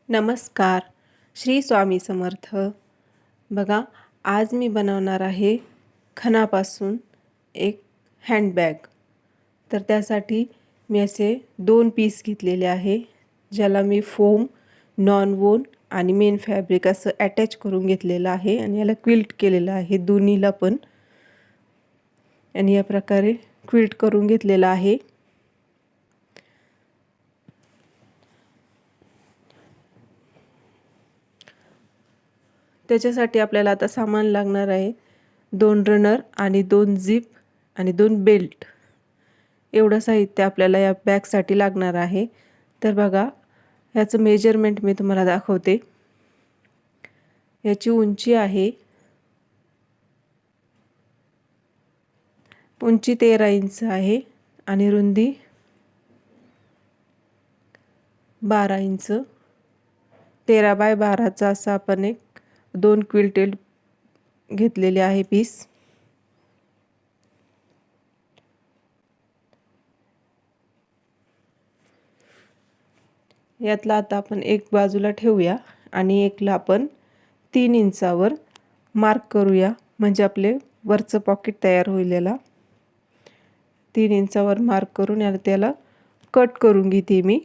नमस्कार. श्री स्वामी समर्थ. बघा, आज मी बनवणार आहे खणापासून एक हँडबॅग. तर त्यासाठी मी असे 2 पीस घेतलेले आहे, ज्याला मी फोम, नॉन वोन आणि मेन फॅब्रिक असं अटॅच करून घेतलेलं आहे आणि याला क्विल्ट केलेलं आहे दोन्हीला पण. आणि या प्रकारे क्विल्ट करून घेतलेलं आहे. त्याच्यासाठी आपल्याला आता सामान लागणार आहे 2 रनर आणि 2 झिप आणि 2 बेल्ट. एवढं साहित्य आपल्याला या बॅगसाठी लागणार आहे. तर बघा, ह्याचं मेजरमेंट मी तुम्हाला दाखवते. याची उंची आहे 13 इंच आहे आणि रुंदी 12 इंच. 13 बाय 12चा असा आपण एक 2 क्विल्टेड घेतलेले आहे पीस. यातला आता आपण एक बाजूला ठेवूया आणि एकला आपण 3 इंचावर मार्क करूया, म्हणजे आपले वरचं पॉकेट तयार होईल. याला 3 इंचावर मार्क करून त्याला कट करून घेते मी.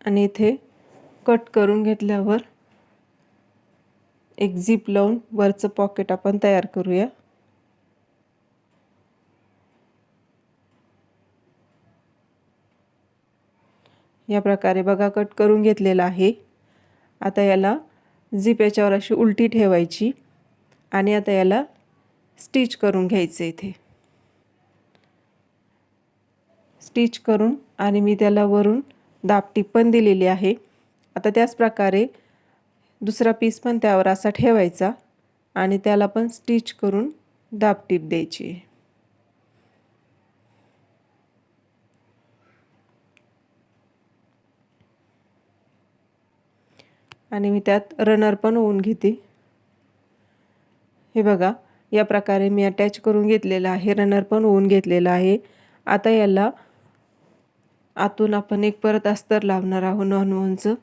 आणि इथे कट करून घेतल्यावर एक झिप लावून वरचं पॉकेट आपण तयार करूया. या प्रकारे बघा कट करून घेतलेला आहे. आता याला झिप याच्यावर अशी उलटी ठेवायची आणि आता याला स्टिच करून घ्यायचं. इथे स्टिच करून आणि मी त्याला वरून दाबटीप पण दिलेली आहे. आता त्याच प्रकारे दुसरा पीस पण त्यावर असा ठेवायचा आणि त्याला पण स्टिच करून दाबटीप द्यायची. आणि मी त्यात रनर पण ओवून घेते. हे बघा, या प्रकारे मी अटॅच करून घेतलेला आहे. रनर पण ओवून घेतलेला आहे. आता याला आतून आपण एक परत अस्तर लावणार आहोत नॉन वोनचं,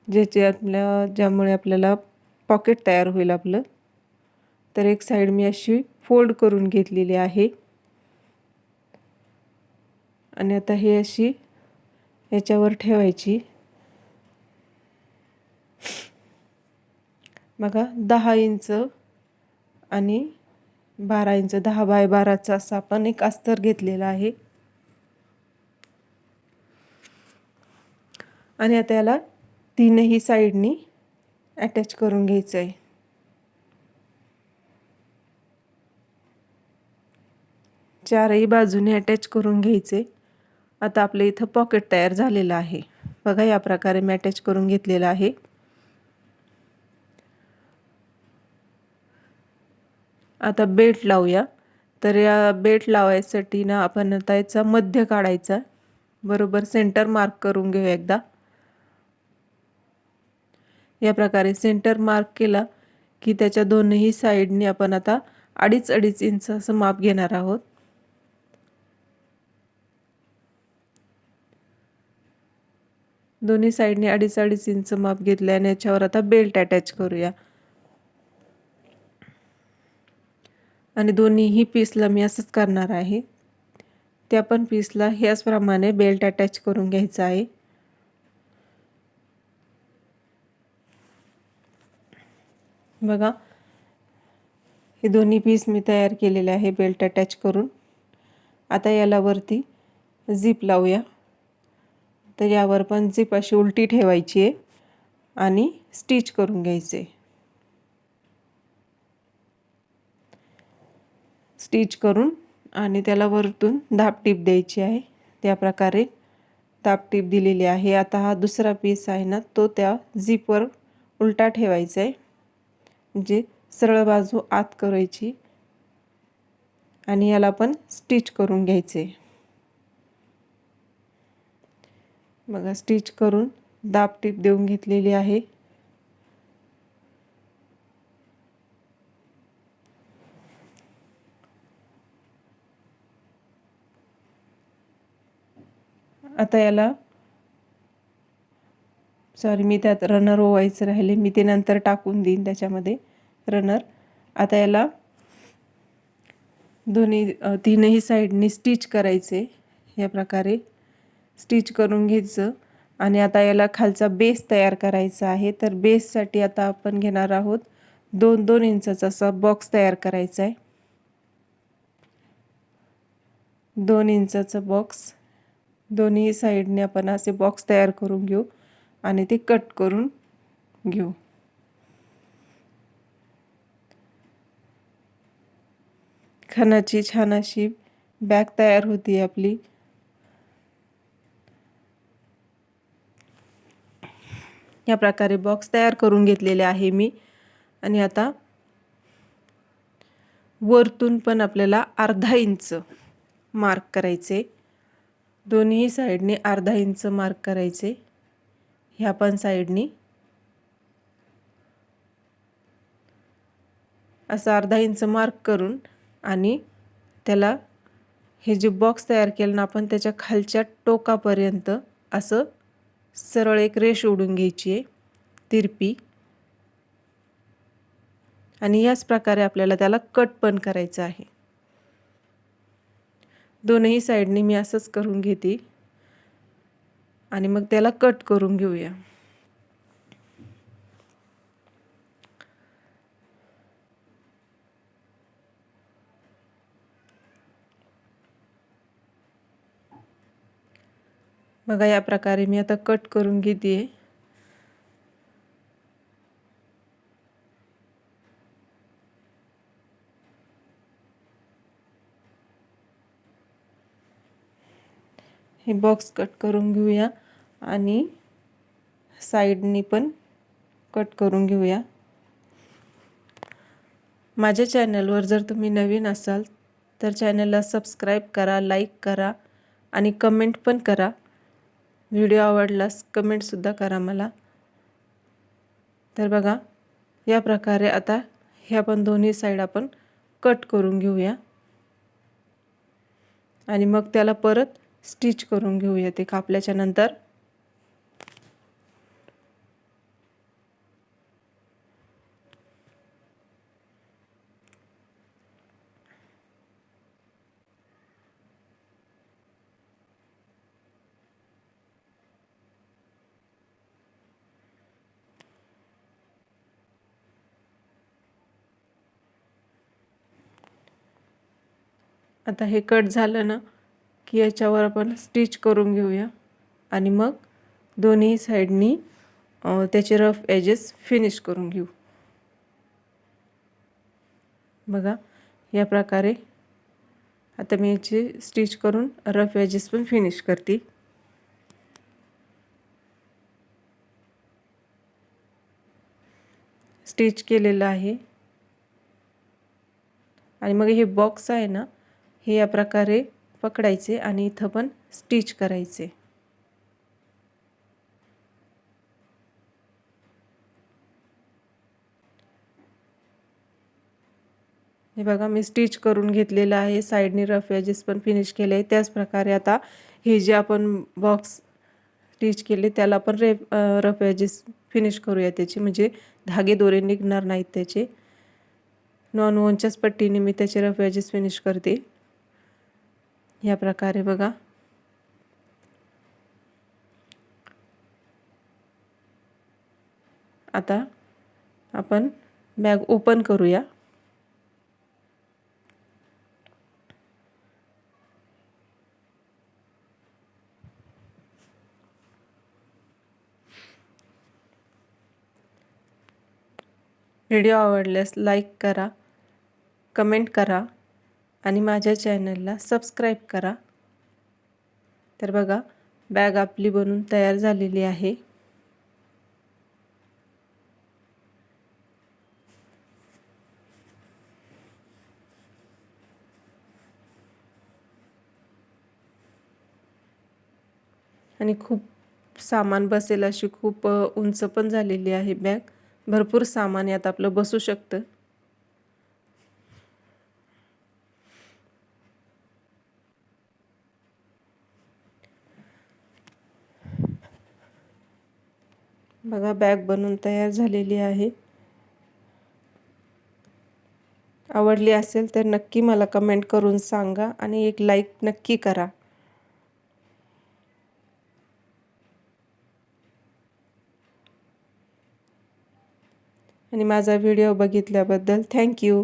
ज्यामुळे आपल्याला पॉकेट तयार होईल आपलं. तर एक साईड मी अशी फोल्ड करून घेतलेली आहे आणि आता हे अशी याच्यावर ठेवायची. बघा, 10 इंच आणि 12 इंच, 10 बाय 12चा असा आपण एक अस्तर घेतलेला आहे. आणि आता याला तीनही साईडनी अटॅच करून घ्यायचं आहे. चारही बाजूने अटॅच करून घ्यायचे. आता आपल्या इथं पॉकेट तयार झालेलं आहे. बघा, या प्रकारे मी अटॅच करून घेतलेलं आहे. आता बेल्ट लावूया. तर या बेल्ट लावायसाठी ना आपण आता याचा मध्य काढायचा, बरोबर सेंटर मार्क करून घेऊ एकदा. या प्रकारे सेंटर मार्क केला की त्याच्या दोन्ही साईडने आपण आता 2.5 इंच असं माप घेणार आहोत. दोन्ही साईडने 2.5 इंच माप घेतल्याने याच्यावर आता बेल्ट अटॅच करूया. आणि दोन्हीही पीसला मी असंच करणार आहे. त्या पण पीसला ह्याचप्रमाणे बेल्ट अटॅच करून घ्यायचा आहे. बघा, हे दोन्ही पीस मी तयार केलेले आहे बेल्ट अटॅच करून. आता याला वरती झिप लावूया. तर यावर पण झिप अशी उलटी ठेवायची आहे आणि स्टिच करून घ्यायचे. स्टिच करून आणि त्याला वरतून दाबटीप द्यायची आहे. त्या प्रकारे दाबटीप दिलेली आहे. आता हा दुसरा पीस आहे ना, तो त्या झिपवर उलटा ठेवायचा आहे, म्हणजे सरळ बाजू आत करायची आणि याला पण स्टिच करून घ्यायचे. बघा, स्टिच करून दाबटीप देऊन घेतलेली आहे. आता याला सॉरी, मी त्यात रनर ओवायचं राहिले, मी ते नंतर टाकून देईन त्याच्यामध्ये रनर. आता याला तीनही साईडनी स्टिच करायचे. या प्रकारे स्टिच करून घ्यायचं. आणि आता याला खालचा बेस तयार करायचा आहे. तर बेससाठी आता आपण घेणार आहोत 2-2 इंचाचा असा बॉक्स तयार करायचा आहे. 2 इंचाचा बॉक्स दोन्ही साईडने आपण असे बॉक्स तयार करून घेऊ आणि ते कट करून घेऊ. खणाची छान अशी बॅग तयार होती आपली. या प्रकारे बॉक्स तयार करून घेतलेले आहे मी. आणि आता वरतून पण आपल्याला अर्धा इंच मार्क करायचे. दोन्ही साईडने अर्धा इंच मार्क करायचे. ह्या पण साईडनी असं अर्धा इंच मार्क करून आणि त्याला हे जे बॉक्स तयार केलं ना आपण त्याच्या खालच्या टोकापर्यंत असं सरळ एक रेष ओढून घ्यायची आहे तिरपी. आणि याच प्रकारे आपल्याला त्याला कट पण करायचं आहे. दोनही साईडनी मी असंच करून घेते आणि मग त्याला कट करून घेऊया. बघा, या प्रकारे मी आता कट करून घेते. हे बॉक्स कट करून घेऊया आणि साईडनी पण कट करून घेऊया. माझ्या चॅनलवर जर तुम्ही नवीन असाल तर चॅनलला सबस्क्राईब करा, लाईक करा आणि कमेंट पण करा. व्हिडिओ आवडल्यास कमेंटसुद्धा करा मला. तर बघा, या प्रकारे आता ह्या पण दोन्ही साईड आपण कट करून घेऊया आणि मग त्याला परत स्टिच करून घेऊया ते कापल्याच्या नंतर. आता हे कट झालं ना की याच्यावर आपण स्टिच करून घेऊया आणि मग दोन्ही साईडनी त्याचे रफ एजेस फिनिश करून घेऊ. बघा, या प्रकारे आता मी याची स्टिच करून रफ एजेस पण फिनिश करते. स्टिच केलेलं आहे आणि मग हे बॉक्स आहे ना, हे या प्रकारे पकडायचे आणि इथं पण स्टिच करायचे. हे बघा, मी स्टिच करून घेतलेलं आहे. साईडनी रफ एजेस पण फिनिश केले आहे. त्याच प्रकारे आता हे जे आपण बॉक्स स्टिच केले त्याला आपण रफ एजेस फिनिश करूया त्याचे, म्हणजे धागे दोरे निघणार नाहीत त्याचे. नॉन वॉनच्याच पट्टीने मी त्याचे रफ एजेस फिनिश करते. या प्रकारे बघा. आता आपण बॅग ओपन करूया. व्हिडिओ आवडल्यास लाईक करा, कमेंट करा आणि माझ्या चॅनलला सबस्क्राईब करा. तर बघा, बॅग आपली बनून तयार झालेली आहे. आणि खूप सामान बसेल अशी खूप उंच पण झालेली आहे बॅग. भरपूर सामान यात आपलं बसू शकतं. बघा बॅग बनवून तयार झालेली आहे. आवडली असेल तर नक्की मला कमेंट करून सांगा आणि एक लाईक नक्की करा. आणि माझा व्हिडिओ बघितल्याबद्दल थँक्यू.